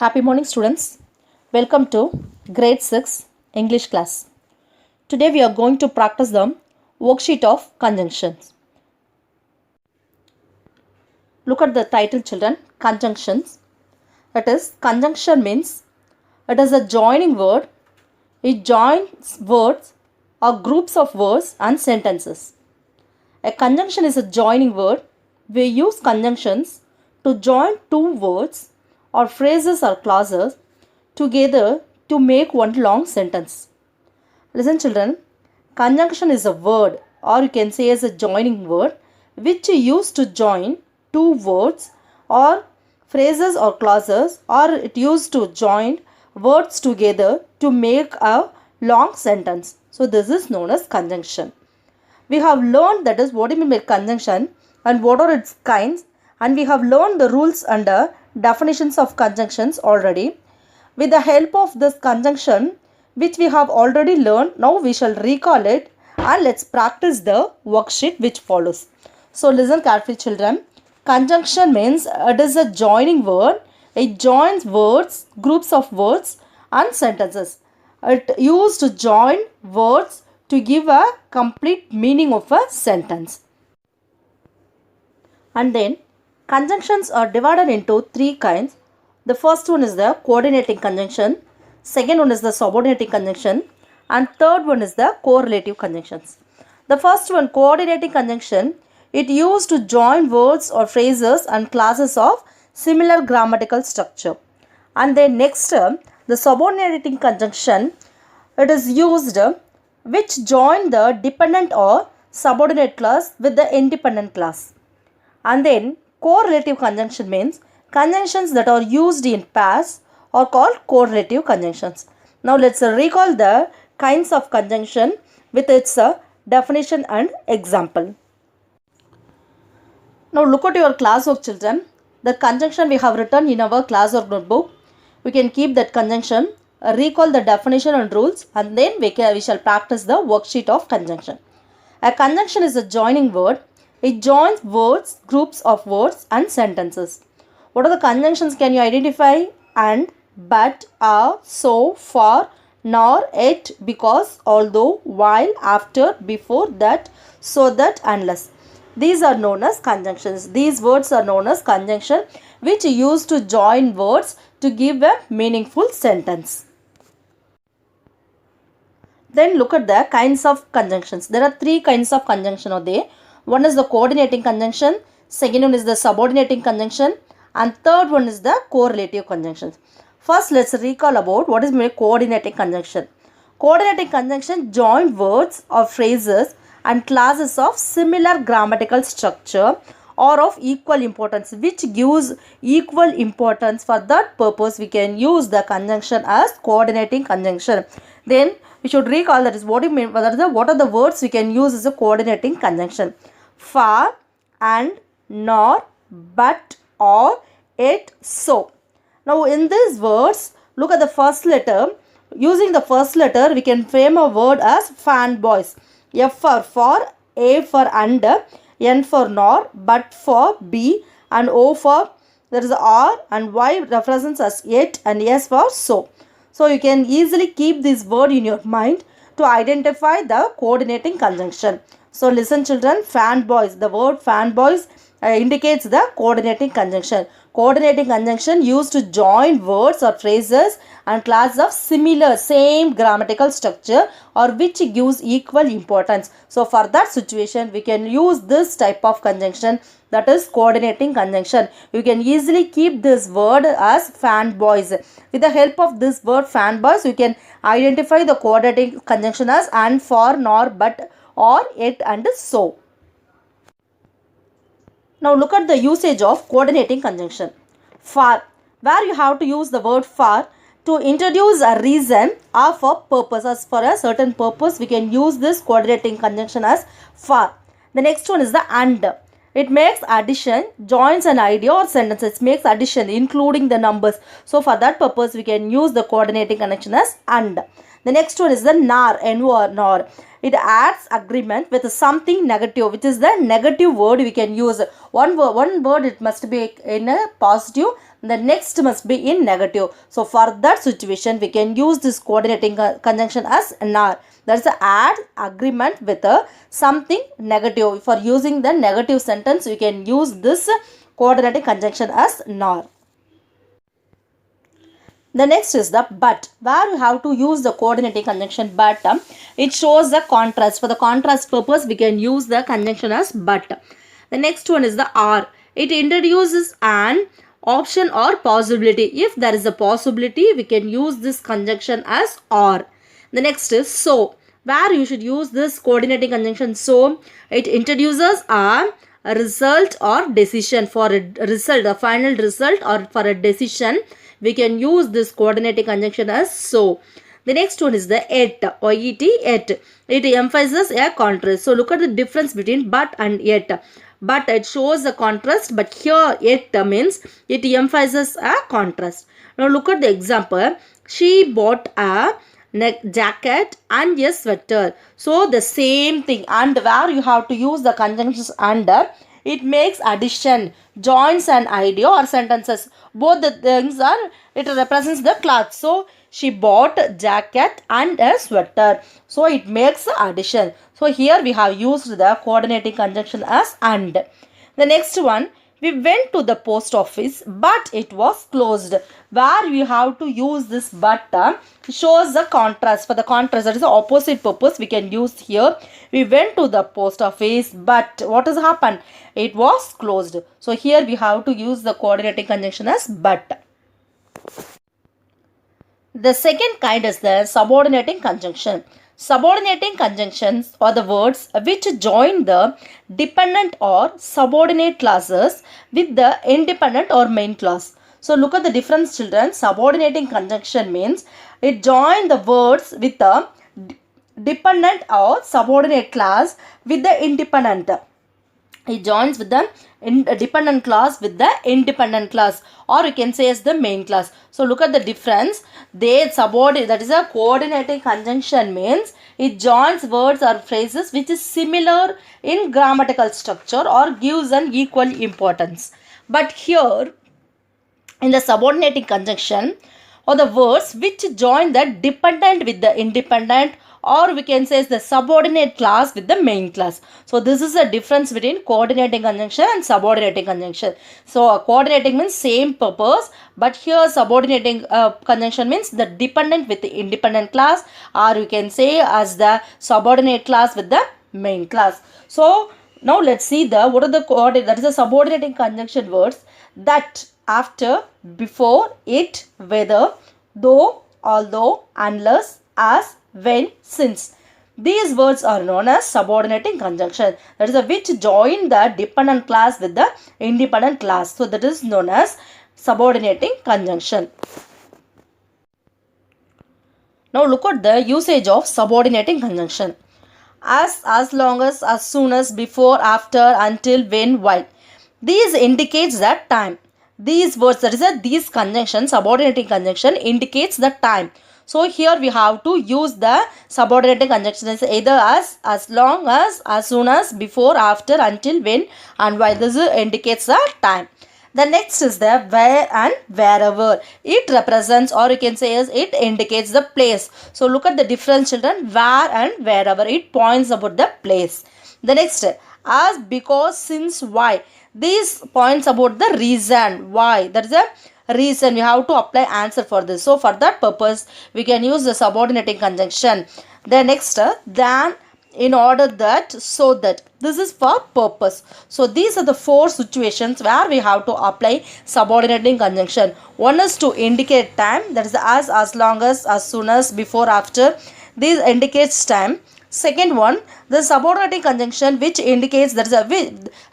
Happy morning, students. Welcome to grade 6 English class. Today we are going to practice the worksheet of conjunctions. Look at the title, children. Conjunctions. That is, conjunction means it is a joining word. It joins words or groups of words and sentences. A conjunction is a joining word. We use conjunctions to join two words or phrases or clauses together to make one long sentence. Listen, children, conjunction is a word, or you can say as a joining word, which you use to join two words or phrases or clauses, or it used to join words together to make a long sentence. So this is known as conjunction. We have learned that is what do you mean by conjunction and what are its kinds, and we have learned the rules and definitions of conjunctions already. With the help of this conjunction which we have already learned, now we shall recall it and let's practice the worksheet which follows. So listen carefully, children. Conjunction means it is a joining word. It joins words, groups of words and sentences. It used to join words to give a complete meaning of a sentence. And then conjunctions are divided into three kinds. The first one is the coordinating conjunction, second one is the subordinating conjunction, and third one is the correlative conjunctions. The first one, coordinating conjunction, it used to join words or phrases and clauses of similar grammatical structure. And then next, the subordinating conjunction, it is used which join the dependent or subordinate clause with the independent clause. And then correlative conjunction means conjunctions that are used in pairs are called correlative conjunctions. Now let's recall the kinds of conjunction with its definition and example. Now look at your classwork, children. The conjunction we have written in our classwork notebook. We can keep that conjunction, recall the definition and rules, and then we shall practice the worksheet of conjunction. A conjunction is a joining word. It joins words, groups of words and sentences. What are the conjunctions can you identify? And, but, so, for, nor, yet, because, although, while, after, before, that, so that, unless. These are known as conjunctions. These words are known as conjunction which are used to join words to give a meaningful sentence. Then look at the kinds of conjunctions. There are three kinds of conjunction are there. One is the coordinating conjunction, second one is the subordinating conjunction, and third one is the correlative conjunctions. First, let's recall about what is coordinating conjunction. Coordinating conjunction join words or phrases and clauses of similar grammatical structure or of equal importance, which gives equal importance. For that purpose, we can use the conjunction as coordinating conjunction. Then we should recall that is what do you mean, what are the words we can use as a coordinating conjunction. For, and, nor, but, or, yet, so. Now in these words, look at the first letter. Using the first letter, we can frame a word as fanboys. F for, A for and, N for nor, but for B, and O for there is R, and Y represents as yet, and S for so. So you can easily keep this word in your mind to identify the coordinating conjunction. So listen, children, fanboys, the word fanboys indicates the coordinating conjunction. Coordinating conjunction used to join words or phrases and clauses of similar, same grammatical structure or which gives equal importance. So for that situation, we can use this type of conjunction, that is coordinating conjunction. You can easily keep this word as fanboys. With the help of this word fanboys, you can identify the coordinating conjunction as and, for, nor, but, or, yet, and so. Now look at the usage of coordinating conjunction. For, where you have to use the word for to introduce a reason or for purpose. As for a certain purpose, we can use this coordinating conjunction as for. The next one is the and. It makes addition, joins an idea or sentence. It makes addition including the numbers. So for that purpose, we can use the coordinating conjunction as and. The next one is the nor, nor. It adds agreement with something negative, which is the negative word we can use. One word it must be in a positive, the next must be in negative. So for that situation, we can use this coordinating conjunction as nor. That's the add agreement with something negative. For using the negative sentence, we can use this coordinating conjunction as nor. The next is the but, where you have to use the coordinating conjunction but. It shows the contrast. For the contrast purpose, we can use the conjunction as but. The next one is the or. It introduces an option or possibility. If there is a possibility, we can use this conjunction as or. The next is so, where you should use this coordinating conjunction so. It introduces a result or decision. For a result, a final result, or for a decision, we can use this coordinating conjunction as so. The next one is the yet, yet. It emphasizes a contrast. So look at the difference between but and yet. But it shows a contrast, but here yet means it emphasizes a contrast. Now look at the example. She bought a jacket and a sweater. So the same thing, and where you have to use the conjunctions under, it makes addition, joins an idea or sentences. Both the things are, it represents the cloth. So she bought a jacket and a sweater. So it makes addition. So here we have used the coordinating conjunction as and. The next one, we went to the post office but it was closed. Where we have to use this but shows the contrast. For the contrast, that is the opposite purpose, we can use here. We went to the post office but what has happened? It was closed. So here we have to use the coordinating conjunction as but. The second kind is the subordinating conjunction. Subordinating conjunctions are the words which join the dependent or subordinate clauses with the independent or main clause. So look at the difference, children. Subordinating conjunction means it joins the words with the dependent or subordinate clause with the independent. It joins with the dependent clause with the independent clause, or you can say as the main clause. So look at the difference. They subordinate, that is a coordinating conjunction means it joins words or phrases which is similar in grammatical structure or gives an equal importance. But here in the subordinating conjunction are the words which join the dependent with the independent, or we can say is the subordinate clause with the main clause. So this is the difference between coordinating conjunction and subordinating conjunction. So coordinating means same purpose, but here subordinating conjunction means the dependent with the independent clause, or you can say as the subordinate clause with the main clause. So now let's see the what are the coordinate, that is the subordinating conjunction words: that, after, before, it, whether, though, although, unless, as, when, since. These words are known as subordinating conjunction. That is a which join the dependent clause with the independent clause. So that is known as subordinating conjunction. Now look at the usage of subordinating conjunction. As long as soon as, before, after, until, when, while. These indicates the time. These words, that is a these conjunction, subordinating conjunction indicates the time. So here we have to use the subordinating conjunction as either as long as soon as, before, after, until, when, and while. This indicates the time. The next is the where and wherever. It represents, or you can say as it indicates the place. So look at the difference, children. Where and wherever, it points about the place. The next, as, because, since, why. These points about the reason why. That is a reason. We have to apply answer for this. So for that purpose, we can use the subordinating conjunction. The next, than, in order that, so that. This is for purpose. So these are the four situations where we have to apply subordinating conjunction. One is to indicate time. That is as long as soon as, before, after. This indicates time. Second one, the subordinating conjunction which indicates, that is a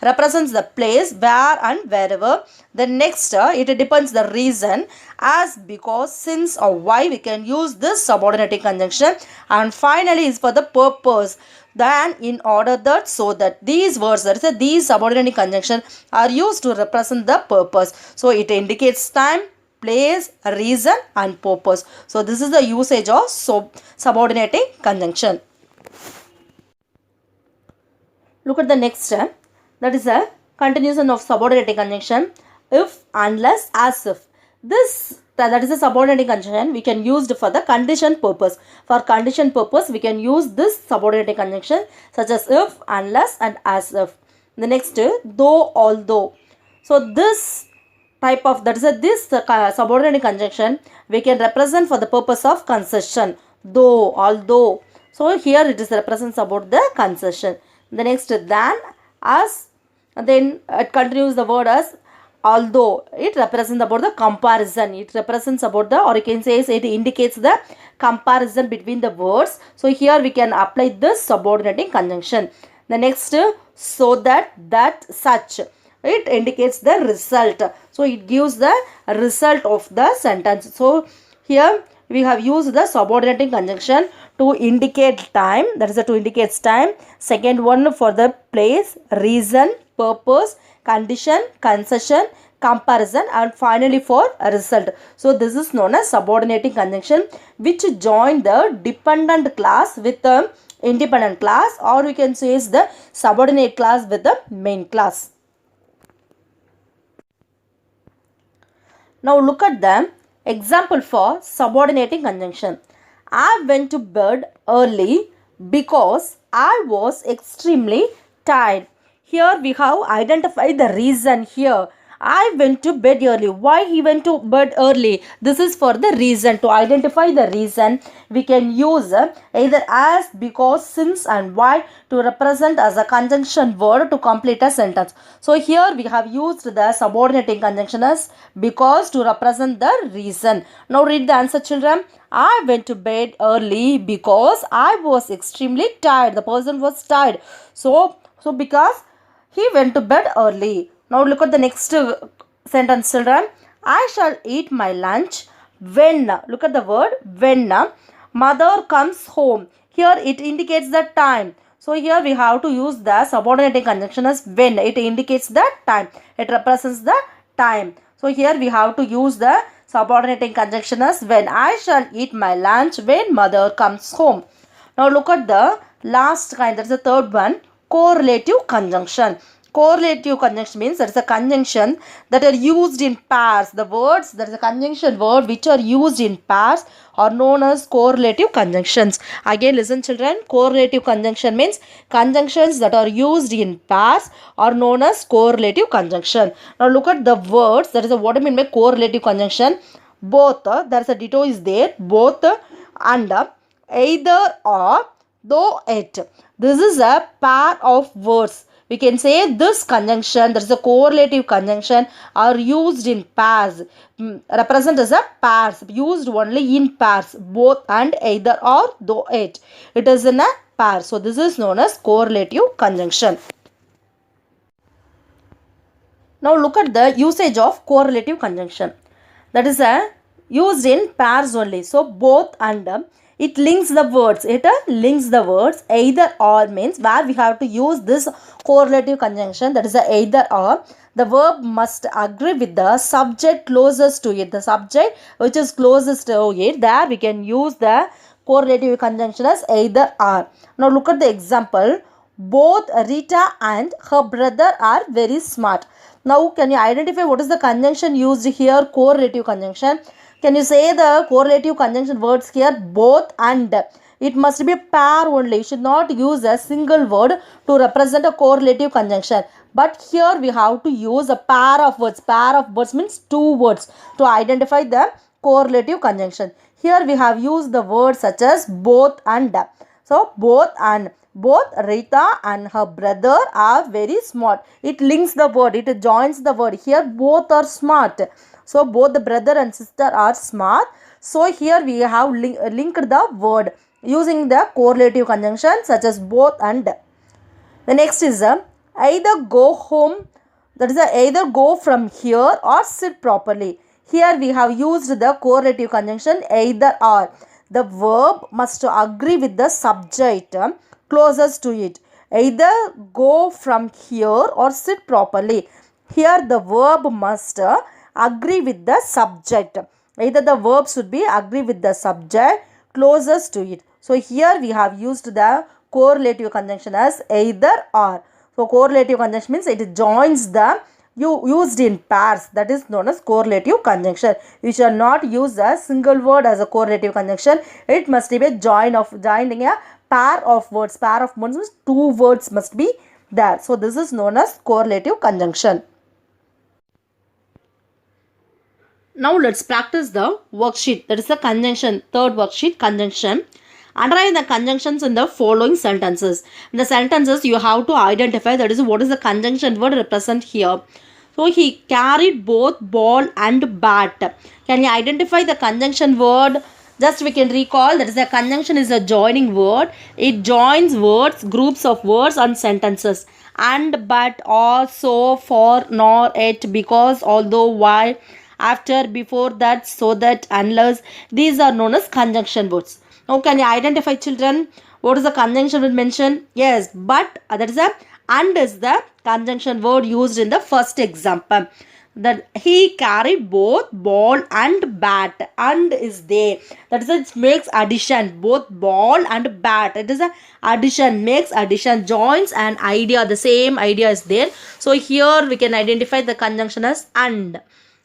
represents the place, where and wherever. The next, it depends the reason, as, because, since, or why. We can use this subordinating conjunction. And finally is for the purpose, than, in order that, so that. These words, that is these subordinating conjunction are used to represent the purpose. So it indicates time, place, reason and purpose. So this is the usage of subordinating conjunction. Look at the next step. That is a continuation of subordinating conjunction. If, unless, as if. That is a subordinating conjunction we can use for the condition purpose. For condition purpose we can use this subordinating conjunction such as if, unless and as if. The next, though, although. So this type of, that is this subordinating conjunction we can represent for the purpose of concession. Though, although. So here it is represents about the concession. The next, than, as, then it continues the word as, although it represents about the comparison. It represents about the, or you can say it indicates the comparison between the words. So here we can apply this subordinating conjunction. The next, so that, such. It indicates the result. So it gives the result of the sentence. So here we have used the subordinating conjunction to indicate time. That is to indicate time. Second one for the place, reason, purpose, condition, concession, comparison, and finally for a result. So this is known as subordinating conjunction, which join the dependent class with the independent class, or we can say is the subordinate class with the main class. Now look at the example for subordinating conjunction. I went to bed early because I was extremely tired. Here we have identified the reason here. I went to bed early. Why he went to bed early? This is for the reason. To identify the reason, we can use either as, because, since and why to represent as a conjunction word to complete a sentence. So here we have used the subordinating conjunction as because to represent the reason. Now read the answer, children. I went to bed early because I was extremely tired. The person was tired. So because he went to bed early. Now look at the next sentence, children. I shall eat my lunch when, look at the word when, mother comes home. Here it indicates the time. So here we have to use the subordinating conjunction as when. It indicates the time. It represents the time. So here we have to use the subordinating conjunction as when. I shall eat my lunch when mother comes home. Now look at the last kind. That's the third one. Correlative conjunction. Correlative conjunction means that is a conjunction that are used in pairs. The words, that is a conjunction word which are used in pairs are known as correlative conjunctions. Again listen, children. Correlative conjunction means conjunctions that are used in pairs are known as correlative conjunction. Now look at the words. That is what I mean by correlative conjunction. Both, there is a ditto is there. Both and either or, though it. This is a pair of words. We can say this conjunction, that is a correlative conjunction, are used in pairs. Represent as a pairs, used only in pairs. Both and either or, though it. It is in a pair. So this is known as correlative conjunction. Now look at the usage of correlative conjunction. That is used in pairs only. So both and it links the words. It links the words. Either or means where we have to use this correlative conjunction, that is either or. The verb must agree with the subject closest to it. The subject which is closest to it, there we can use the correlative conjunction as either or. Now look at the example. Both Rita and her brother are very smart. Now can you identify what is the conjunction used here? Correlative conjunction. Can you say the correlative conjunction words here? Both and. It must be a pair only. You should not use a single word to represent a correlative conjunction. But here we have to use a pair of words. Pair of words means two words to identify the correlative conjunction. Here we have used the words such as both and. So both and. Both Rita and her brother are very smart. It links the word. It joins the word. Here both are smart. So both the brother and sister are smart. So here we have linked the word using the correlative conjunction such as both and. The next is either go home. That is either go from here or sit properly. Here we have used the correlative conjunction either or. The verb must agree with the subject closest to it. Either go from here or sit properly. Here the verb must agree with the subject. Either the verb should be agree with the subject closest to it. So here we have used the correlative conjunction as either or. So correlative conjunction means it joins the used in pairs, that is known as correlative conjunction. You shall not use a single word as a correlative conjunction. It must be a joining a pair of words. Pair of words means two words must be there. So this is known as correlative conjunction. Now let's practice the worksheet, that is the conjunction, third worksheet, conjunction. Underline the conjunctions in the following sentences. In the sentences you have to identify, that is what is the conjunction word represent here. So he carried both ball and bat. Can you identify the conjunction word? Just we can recall, that is the conjunction is a joining word. It joins words, groups of words and sentences. And, but, or, so, for, nor, yet, because, although, while, after, before, that, so that, unless. These are known as conjunction words. Now can you identify, children, what is the conjunction word mentioned? Yes, but, that is a and is the conjunction word used in the first example. That he carried both ball and bat, and is there. That is, it makes addition, both ball and bat. It is a addition, makes addition, joins an idea, the same idea is there. So here we can identify the conjunction as and.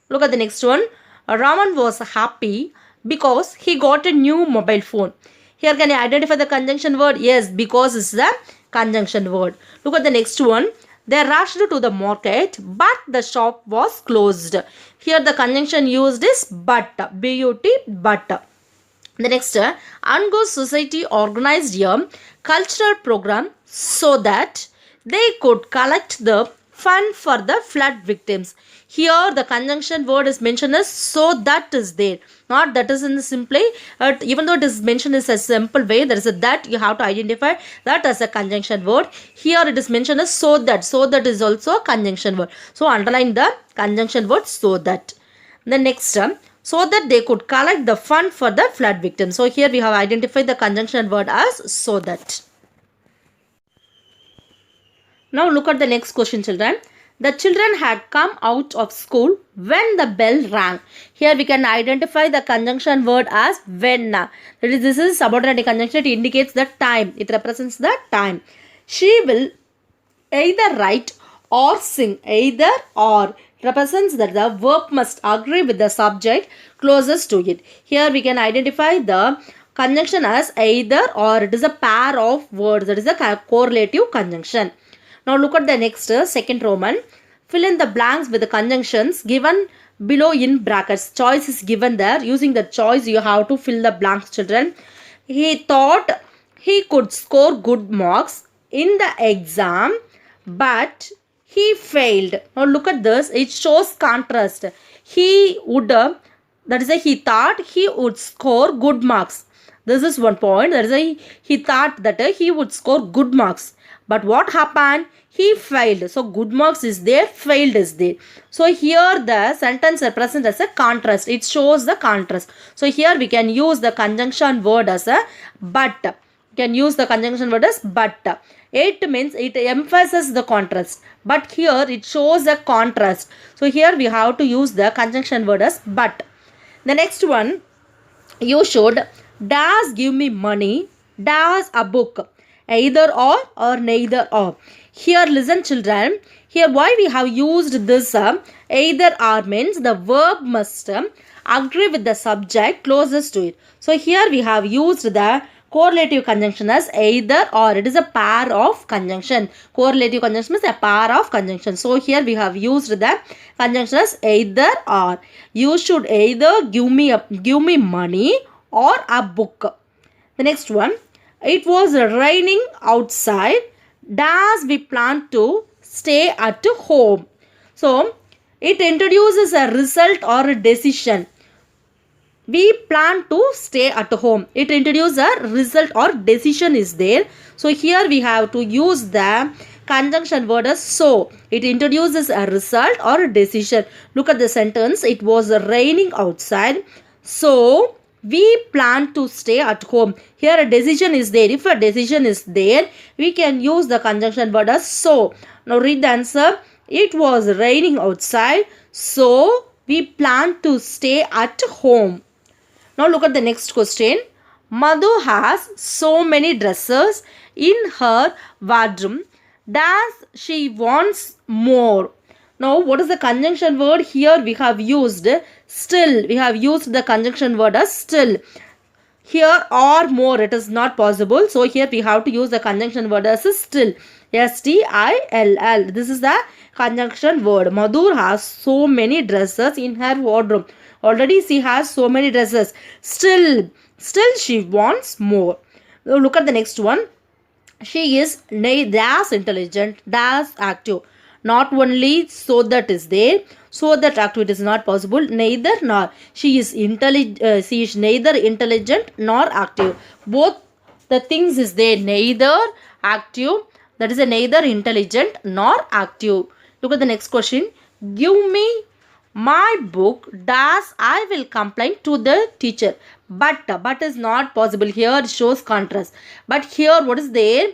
Look at the next one. Raman was happy because he got a new mobile phone. Here can you identify the conjunction word? Yes, because is the conjunction word. Look at the next one. They rushed to the market, but the shop was closed. Here the conjunction used is but, B-U-T, but. The next, Angos Society organized a cultural program so that they could collect the fund for the flood victims. Here the conjunction word is mentioned as so that is there, not that is in the simply, even though it is mentioned as a simple way, there is a that, you have to identify that as a conjunction word. Here it is mentioned as so that is also a conjunction word. So underline the conjunction word so that. The next term, so that they could collect the fund for the flood victims. So here we have identified the conjunction word as so that. Now look at the next question, children. The children had come out of school when the bell rang. Here we can identify the conjunction word as when. That is, this is subordinate conjunction. It indicates the time. It represents the time. She will either write or sing. Either or represents that the verb must agree with the subject closest to it. Here we can identify the conjunction as either or. It is a pair of words. That is a correlative conjunction. Now look at the next second Roman. Fill in the blanks with the conjunctions given below in brackets. Choice is given there. Using the choice you have to fill the blanks, children. He thought he could score good marks in the exam, but he failed. Now look at this. It shows contrast. He would, that is, he thought he would score good marks. This is one point. That is, he thought that he would score good marks. But what happened? He failed. So good marks is there, failed is there. So here the sentence represents as a contrast. It shows the contrast. So here we can use the conjunction word as a but. We can use the conjunction word as but. It means it emphasizes the contrast. But here it shows a contrast. So here we have to use the conjunction word as but. The next one, you should dash give me money, dash a book. Either or neither or. Here listen, children. Here why we have used this either or means the verb must agree with the subject closest to it. So here we have used the correlative conjunction as either or. It is a pair of conjunction. Correlative conjunction is a pair of conjunction. So here we have used the conjunction as either or. You should either give me money or a book. The next one. It was raining outside. Does we plan to stay at home? So, it introduces a result or a decision. We plan to stay at home. It introduces a result or decision is there. So, here we have to use the conjunction word as so. It introduces a result or a decision. Look at the sentence. It was raining outside. So, we plan to stay at home. Here a decision is there. If a decision is there, we can use the conjunction word as so. Now read the answer. It was raining outside, so we planned to stay at home. Now look at the next question. Madhu has so many dresses in her wardrobe. Does she wants more? Now what is the conjunction word? Here we have used still. We have used the conjunction word as still. Here or more it is not possible. So here we have to use the conjunction word as still. S-T-I-L-L. This is the conjunction word. Madhu has so many dresses in her wardrobe. Already she has so many dresses. Still she wants more. Now look at the next one. She is neither as intelligent as active. Not only so that is there, so that activity is not possible, neither nor. She is she is neither intelligent nor active. Both the things is there, neither active, that is a neither intelligent nor active. Look at the next question. Give me my book, dash I will complain to the teacher. But is not possible. Here it shows contrast. But here what is there?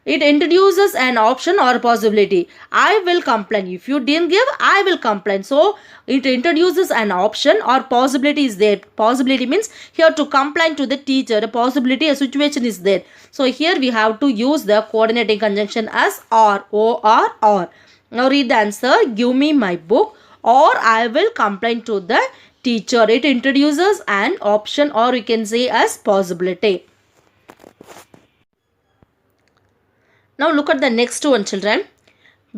It introduces an option or possibility. I will complain. If you didn't give, I will complain. So it introduces an option or possibility is there. Possibility means here to complain to the teacher. A possibility, a situation is there. So here we have to use the coordinating conjunction as or. O-R-R. Now read the answer. Give me my book or I will complain to the teacher. It introduces an option or we can say as possibility. Now look at the next one, children.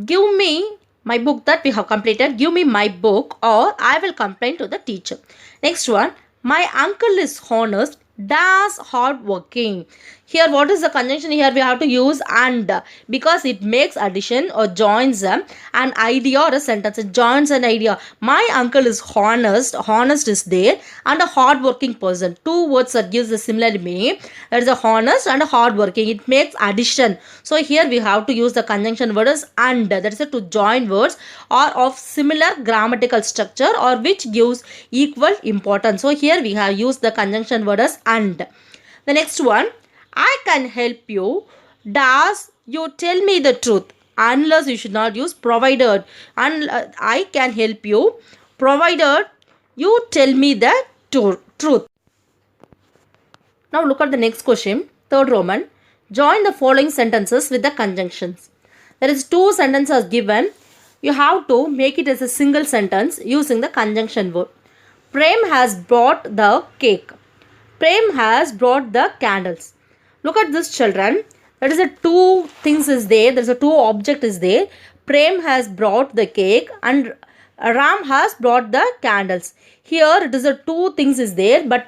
Give me my book that we have completed. Give me my book or I will complain to the teacher. Next one. My uncle is honest, does hard working. Here what is the conjunction? Here we have to use and because it makes addition or joins an idea or a sentence. It joins an idea. My uncle is honest. Honest is there and a hard working person. Two words that gives a similar meaning. There is a honest and a hard working. It makes addition. So here we have to use the conjunction word as and. That is to join words or of similar grammatical structure or which gives equal importance. So here we have used the conjunction word as and. The next one. I can help you. Does you tell me the truth? Unless you should not use provided. And I can help you provided you tell me the truth. Now look at the next question. Third Roman. Join the following sentences with the conjunctions. There is two sentences given. You have to make it as a single sentence using the conjunction word. Prem has brought the cake. Prem has brought the candles. Look at this, children. There is a two things is there. There is a two object is there. Prem has brought the cake and Ram has brought the candles. Here it is a two things is there, but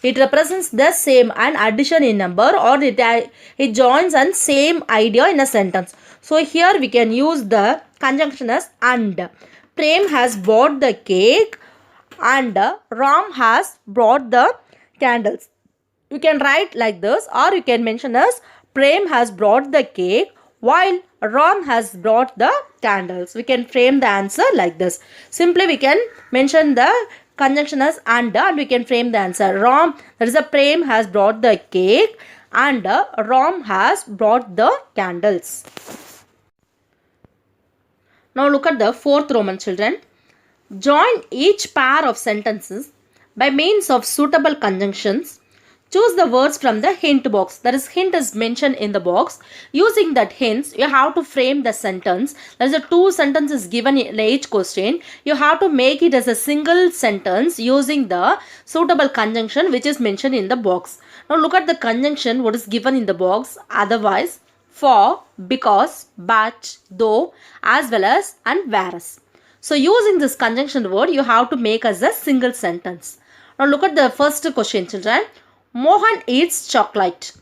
it represents the same and addition in number or it joins and same idea in a sentence. So here we can use the conjunction as and. Prem has bought the cake and Ram has brought the candles. You can write like this or you can mention as Prem has brought the cake while Ram has brought the candles. We can frame the answer like this. Simply we can mention the conjunction as and we can frame the answer. Ram, that is a Prem has brought the cake and Ram has brought the candles. Now look at the fourth Roman, children. Join each pair of sentences by means of suitable conjunctions. Choose the words from the hint box. That is, hint is mentioned in the box. Using that hints, you have to frame the sentence. There is a two sentences given in each question. You have to make it as a single sentence using the suitable conjunction which is mentioned in the box. Now look at the conjunction what is given in the box. Otherwise, for, because, but, though, as well as, and whereas. So using this conjunction word, you have to make as a single sentence. Now look at the first question, children. Mohan eats chocolate.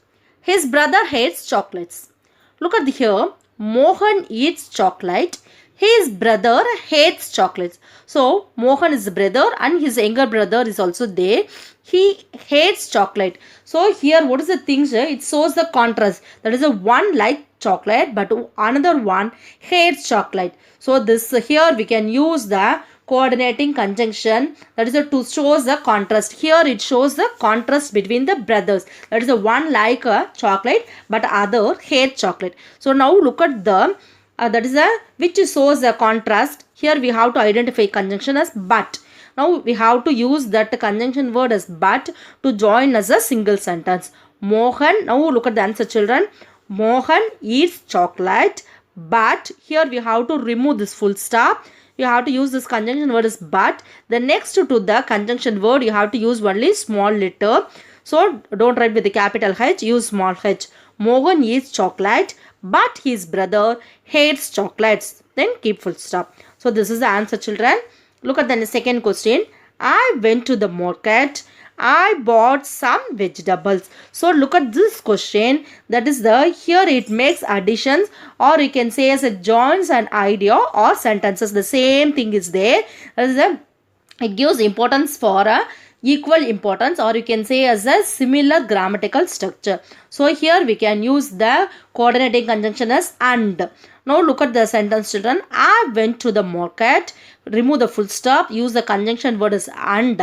His brother hates chocolates. Look at here. Mohan eats chocolate. His brother hates chocolates. So, Mohan is the brother and his younger brother is also there. He hates chocolate. So, here what is the thing? It shows the contrast. That is a one like chocolate but another one hates chocolate. So, this here we can use the coordinating conjunction, that is to show the contrast. Here it shows the contrast between the brothers. That is the one like a chocolate but other hate chocolate. So now look at the that is a which shows a contrast. Here we have to identify conjunction as but. Now we have to use that conjunction word as but to join as a single sentence. Mohan, now look at the answer children. Mohan eats chocolate, but here we have to remove this full stop. You have to use this conjunction word as but. The next to the conjunction word you have to use only small letter. So don't write with the capital H, use small h. Mohan eats chocolate, but his brother hates chocolates. Then keep full stop. So this is the answer children. Look at the second question. I went to the market. I bought some vegetables. So look at this question. That is the here it makes additions, or you can say as it joins an idea or sentences. The same thing is there. That is the it gives importance for a equal importance, or you can say as a similar grammatical structure. So here we can use the coordinating conjunction as and. Now look at the sentence children. I went to the market. Remove the full stop. Use the conjunction word as and.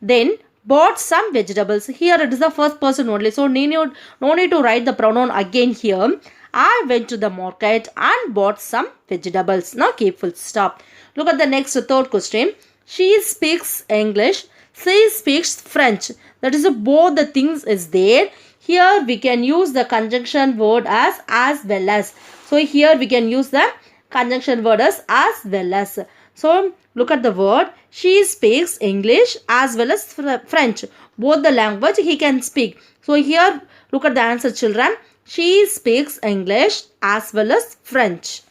Then bought some vegetables. Here it is the first person only. So no need to write the pronoun again here. I went to the market and bought some vegetables. Now keep full stop. Look at the next third question. She speaks English. She speaks French. That is both the things is there. Here we can use the conjunction word as well as. So here we can use the conjunction word as well as. So look at the word. She speaks English as well as French. Both the language he can speak. So here look at the answer children. She speaks English as well as French.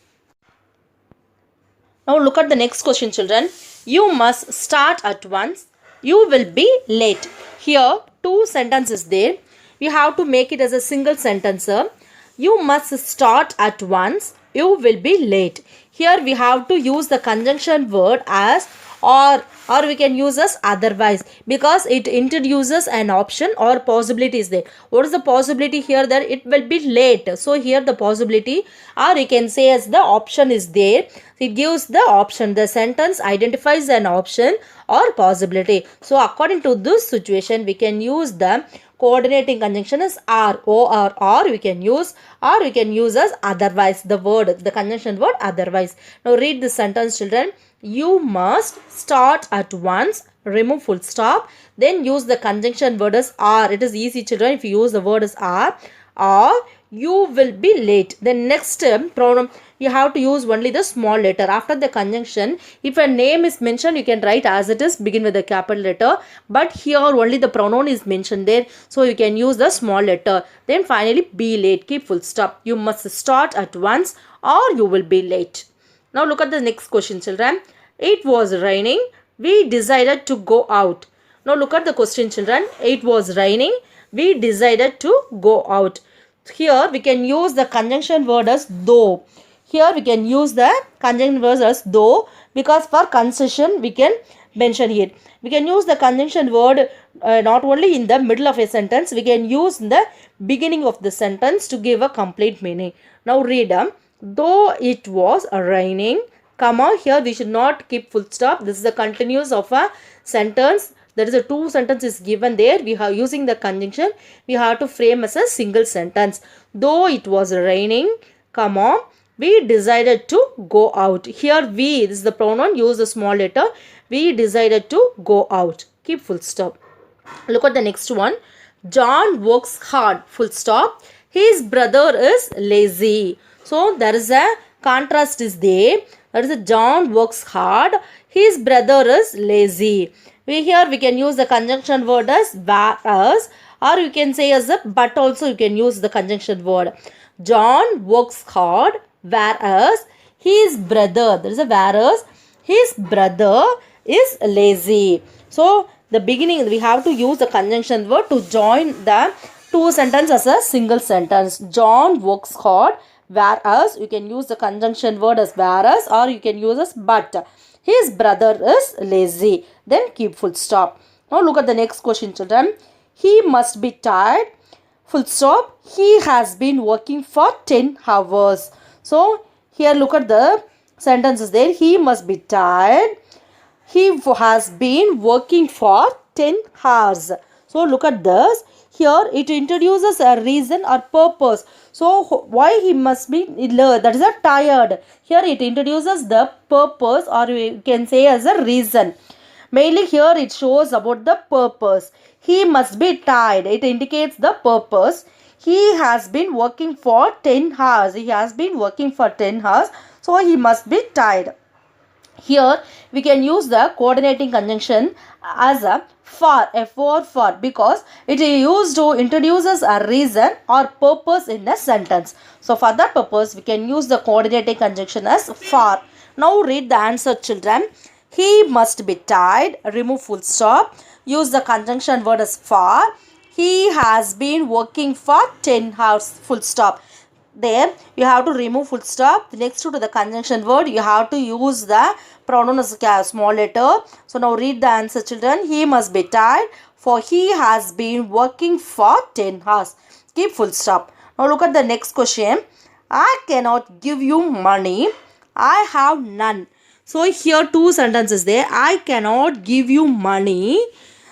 Now look at the next question children. You must start at once. You will be late. Here two sentences there. You have to make it as a single sentence. You must start at once. You will be late. Here we have to use the conjunction word as or we can use as otherwise, because it introduces an option or possibility is there. What is the possibility here? That it will be late. So here the possibility, or you can say as the option is there. It gives the option. The sentence identifies an option or possibility. So according to this situation, we can use the coordinating conjunction as or we can use as otherwise, the word, the conjunction word otherwise. Now read this sentence children. You must start at once. Remove full stop. Then use the conjunction word as are. It is easy children if you use the word as are, or you will be late. Then next pronoun you have to use only the small letter after the conjunction. If a name is mentioned, you can write as it is, begin with the capital letter, but here only the pronoun is mentioned there, so you can use the small letter. Then finally be late, keep full stop. You must start at once or you will be late. Now look at the next question children. It was raining. We decided to go out. Now look at the question children. It was raining. We decided to go out. Here we can use the conjunction word as though. Here we can use the conjunction word as though, because for concession we can mention here. We can use the conjunction word not only in the middle of a sentence, we can use in the beginning of the sentence to give a complete meaning. Now read though it was raining, comma, here we should not keep full stop. This is the continuous of a sentence. There is a two sentences given there. We are using the conjunction. We have to frame as a single sentence. Though it was raining, comma, we decided to go out. Here we, this is the pronoun, use the small letter. We decided to go out. Keep full stop. Look at the next one. John works hard, full stop. His brother is lazy. So there is a contrast is there. That is a John works hard. His brother is lazy. Here we can use the conjunction word as whereas, or you can say as a but also you can use the conjunction word. John works hard, whereas his brother, there is a whereas, his brother is lazy. So the beginning we have to use the conjunction word to join the two sentences as a single sentence. John works hard, whereas you can use the conjunction word as whereas, or you can use as but. His brother is lazy. Then keep full stop. Now look at the next question children. He must be tired, full stop. He has been working for 10 hours. So here look at the sentences there. He must be tired. He has been working for 10 hours. So look at this. Here it introduces a reason or purpose. So why he must be, that is a tired. Here it introduces the purpose, or we can say as a reason. Mainly here it shows about the purpose. He must be tired. It indicates the purpose. He has been working for 10 hours. He has been working for 10 hours. So he must be tired. Here we can use the coordinating conjunction as a for, because it is used to introduces a reason or purpose in a sentence. So for that purpose we can use the coordinating conjunction as for. Now read the answer, children. He must be tied. Remove full stop. Use the conjunction word as for. He has been working for 10 hours. Full stop. There you have to remove full stop. Next to the conjunction word you have to use the pronoun as a small letter. So now read the answer, children. He must be tied, for he has been working for 10 hours. Keep full stop. Now look at the next question. I cannot give you money. I have none. So here two sentences there. I cannot give you money.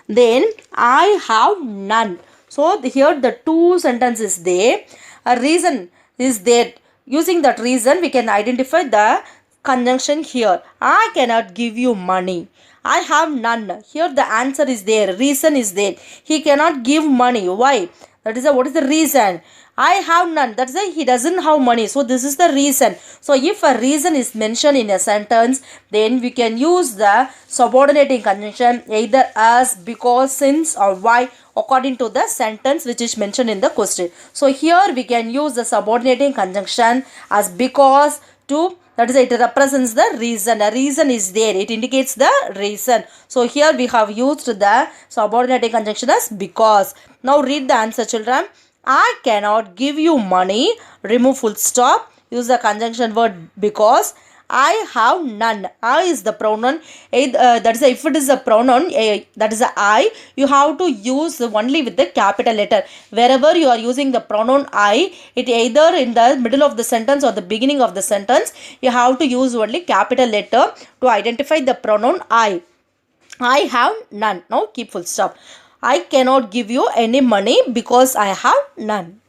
Then I have none. So here the two sentences there. A reason is there. Using that reason we can identify the conjunction here. I cannot give you money. I have none. Here the answer is there. Reason is there. He cannot give money. Why? That is what is the reason? I have none. That's why he doesn't have money. So this is the reason. So if a reason is mentioned in a sentence, then we can use the subordinating conjunction either as, because, since, or why, according to the sentence which is mentioned in the question. So here we can use the subordinating conjunction as because to, that is, it represents the reason. A reason is there. It indicates the reason. So here we have used the subordinating conjunction as because. Now read the answer, children. I cannot give you money. Remove full stop. Use the conjunction word because. I have none. I is the pronoun. That is, if it is a pronoun, that is a I, you have to use only with the capital letter. Wherever you are using the pronoun I, it either in the middle of the sentence or the beginning of the sentence, you have to use only capital letter to identify the pronoun I. I have none. Now keep full stop. I cannot give you any money because I have none.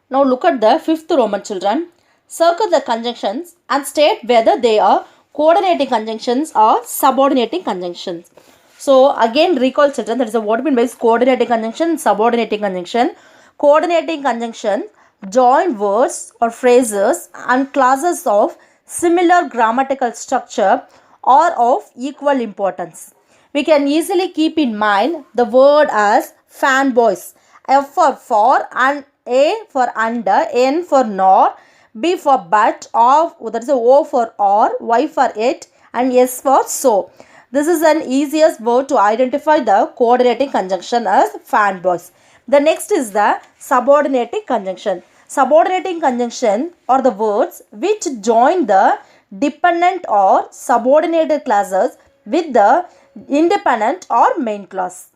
Now look at the fifth Roman, children. Circle the conjunctions and state whether they are coordinating conjunctions or subordinating conjunctions. So again recall, children, that is what mean by coordinating conjunction, subordinating conjunction. Coordinating conjunction join words or phrases and clauses of similar grammatical structure or of equal importance. We can easily keep in mind the word as fanboys. F for and A for under, N for nor, B for but, that is O for or, Y for it, and S for so. This is an easiest word to identify the coordinating conjunction as fanboys. The next is the subordinating conjunction. Subordinating conjunction are the words which join the dependent or subordinated clauses with the independent or main clause.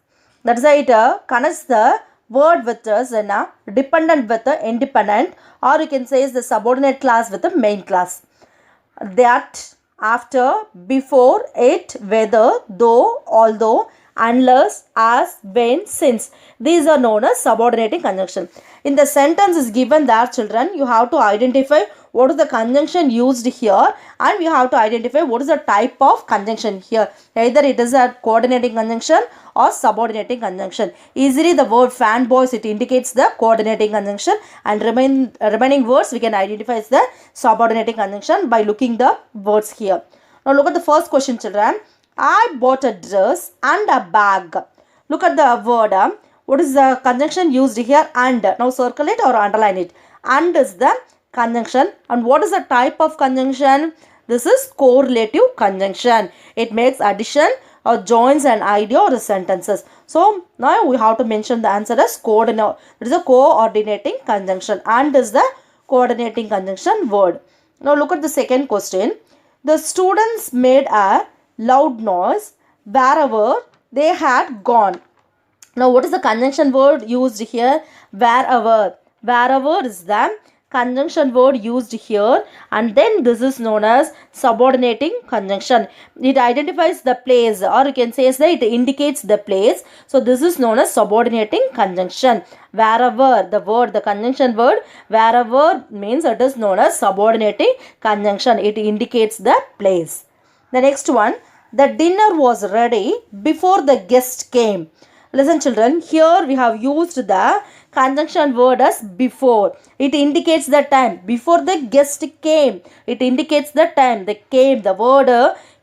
That is why it connects the word with us and a dependent with the independent, or you can say is the subordinate clause with the main clause. That, after, before, it, whether, though, although, unless, as, when, since. These are known as subordinating conjunction. In the sentence is given that, children, you have to identify what is the conjunction used here, and we have to identify what is the type of conjunction here. Either it is a coordinating conjunction or subordinating conjunction. Easily the word fanboys, it indicates the coordinating conjunction, and remaining words we can identify as the subordinating conjunction by looking the words here. Now look at the first question, children. I bought a dress and a bag. Look at the word. What is the conjunction used here? And. Now circle it or underline it. And is the conjunction. And what is the type of conjunction? This is correlative conjunction. It makes addition or joins an idea or sentences. So now we have to mention the answer as coordinate. It is a coordinating conjunction. And is the coordinating conjunction word. Now look at the second question. The students made a loud noise wherever they had gone. Now what is the conjunction word used here? Wherever. Wherever is the conjunction word used here, and then this is known as subordinating conjunction. It identifies the place, or you can say that it indicates the place. So this is known as subordinating conjunction. Wherever the conjunction word wherever means it is known as subordinating conjunction. It indicates the place. The next one, the dinner was ready before the guest came. Listen children, here we have used the conjunction word as before. It indicates the time. Before the guest came, it indicates the time. The came, the word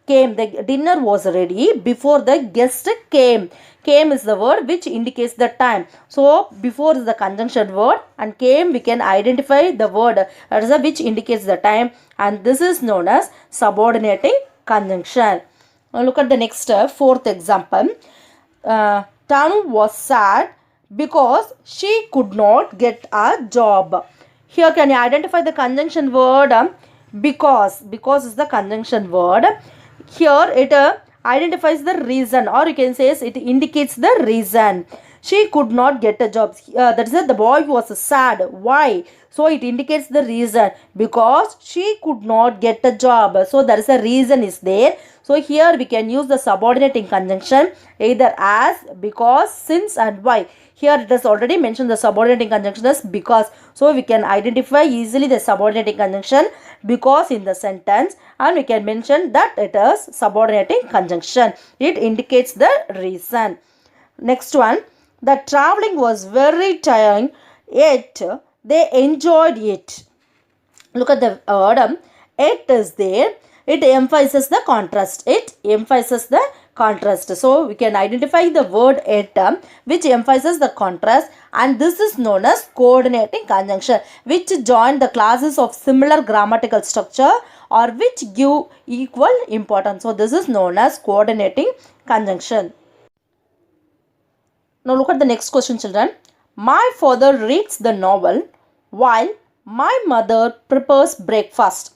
came. The dinner was ready before the guest came. Came is the word which indicates the time. So before is the conjunction word, and came we can identify the word which indicates the time, and this is known as subordinating conjunction. Now look at the next fourth example. Tanu was sad because she could not get a job. Here can you identify the conjunction word because? Because is the conjunction word. Here it identifies the reason, or you can say it indicates the reason. She could not get a job. That is the boy was sad. Why? So it indicates the reason, because she could not get a job. So there is a reason is there. So here we can use the subordinating conjunction either as, because, since and why. Here it has already mentioned the subordinating conjunction as because. So we can identify easily the subordinating conjunction because in the sentence, and we can mention that it is subordinating conjunction. It indicates the reason. Next one, the traveling was very tiring, yet they enjoyed it. Look at the word it is there. It emphasizes the contrast. It emphasizes the contrast. So we can identify the word it which emphasizes the contrast, and this is known as coordinating conjunction, which join the classes of similar grammatical structure or which give equal importance. So this is known as coordinating conjunction. Now look at the next question children. My father reads the novel while my mother prepares breakfast.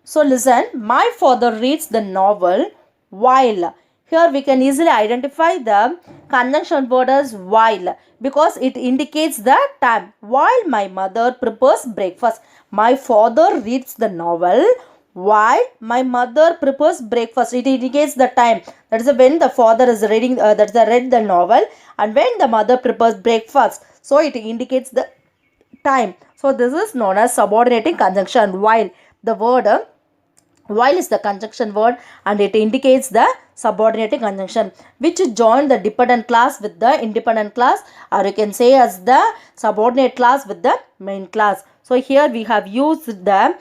So listen, my father reads the novel while. Here we can easily identify the conjunction word as while, because it indicates the time. While my mother prepares breakfast. My father reads the novel while my mother prepares breakfast. It indicates the time. That is when the father is reading, read the novel, and when the mother prepares breakfast. So it indicates the time. So this is known as subordinating conjunction while. The word while is the conjunction word, and it indicates the subordinating conjunction which join the dependent class with the independent class, or you can say as the subordinate class with the main class. So here we have used the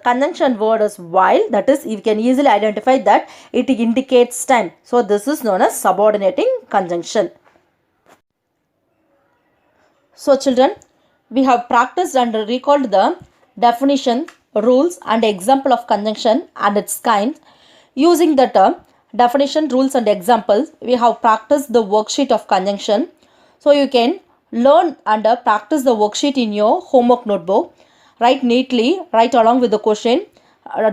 conjunction word as while. That is, you can easily identify that it indicates time. So this is known as subordinating conjunction. So children, we have practiced and recalled the definition, rules and example of conjunction and its kinds. Using the term definition, rules and examples, we have practiced the worksheet of conjunction. So you can learn and practice the worksheet in your homework notebook. Write neatly, write along with the question,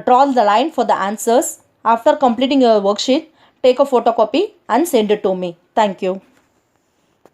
draw the line for the answers. After completing your worksheet, take a photocopy and send it to me. Thank you.